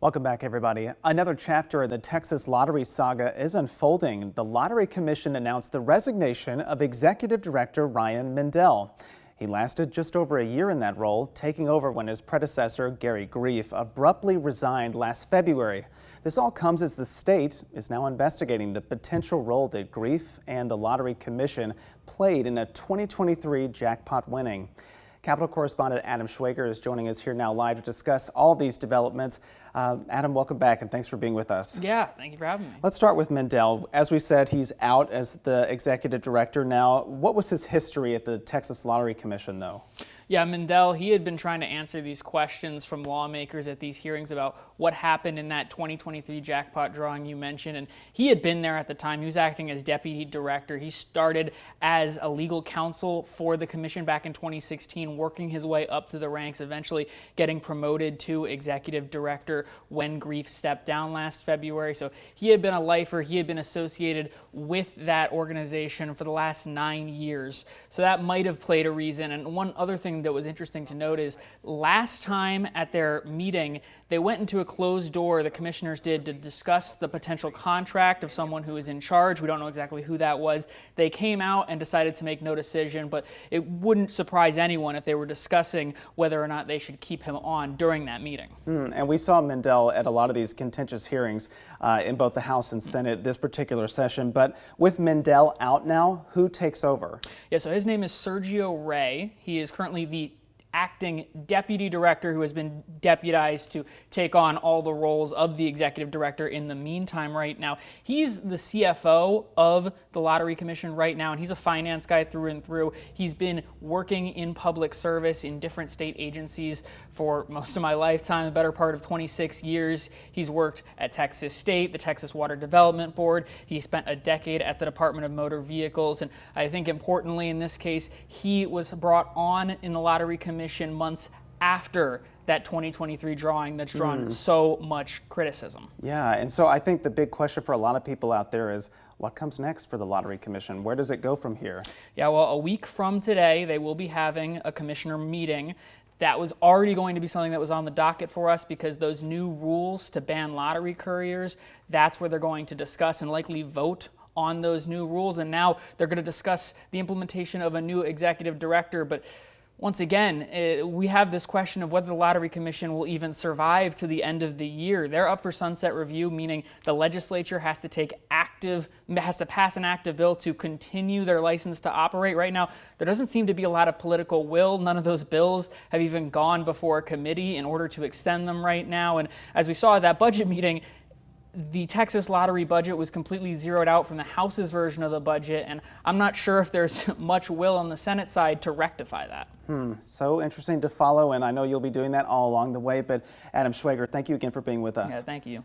Welcome back, everybody. Another chapter of the Texas lottery saga is unfolding. The Lottery Commission announced the resignation of Executive Director Ryan Mindell. He lasted just over a year in that role, taking over when his predecessor, Gary Grief, abruptly resigned last February. This all comes as the state is now investigating the potential role that Grief and the Lottery Commission played in a 2023 jackpot winning. Capitol correspondent Adam Schwager is joining us here now live to discuss all these developments. Adam, welcome back and thanks for being with us. Yeah, thank you for having me. Let's start with Mindell. As we said, he's out as the executive director now. What was his history at the Texas Lottery Commission, though? Yeah, Mindell, he had been trying to answer these questions from lawmakers at these hearings about what happened in that 2023 jackpot drawing you mentioned, and he had been there at the time. He was acting as deputy director. He started as a legal counsel for the commission back in 2016, working his way up to the ranks, eventually getting promoted to executive director when Grief stepped down last February. So he had been a lifer. He had been associated with that organization for the last 9 years. So that might have played a reason. And one other thing that was interesting to note is last time at their meeting, they went into a closed door, the commissioners did, to discuss the potential contract of someone who is in charge. We don't know exactly who that was. They came out and decided to make no decision, but it wouldn't surprise anyone if they were discussing whether or not they should keep him on during that meeting. And we saw Mindell at a lot of these contentious hearings in both the House and Senate this particular session. But with Mindell out now, who takes over? Yeah, so his name is Sergio Ray. He is currently the acting deputy director who has been deputized to take on all the roles of the executive director in the meantime right now. He's the CFO of the Lottery Commission right now, and he's a finance guy through and through. He's been working in public service in different state agencies for most of my lifetime, the better part of 26 years. He's worked at Texas State, the Texas Water Development Board. He spent a decade at the Department of Motor Vehicles, and I think importantly in this case, he was brought on in the Lottery Commission months after that 2023 drawing that's drawn so much criticism. Yeah, and so I think the big question for a lot of people out there is, what comes next for the Lottery Commission? Where does it go from here? Yeah, well, a week from today, they will be having a commissioner meeting. That was already going to be something that was on the docket for us because those new rules to ban lottery couriers, that's where they're going to discuss and likely vote on those new rules. And now they're going to discuss the implementation of a new executive director. But once again, we have this question of whether the Lottery Commission will even survive to the end of the year. They're up for sunset review, meaning the legislature has to pass an active bill to continue their license to operate. Right now, there doesn't seem to be a lot of political will. None of those bills have even gone before a committee in order to extend them right now. And as we saw at that budget meeting, the Texas lottery budget was completely zeroed out from the House's version of the budget, and I'm not sure if there's much will on the Senate side to rectify that. So interesting to follow, and I know you'll be doing that all along the way. But Adam Schwager, thank you again for being with us. Yeah, thank you.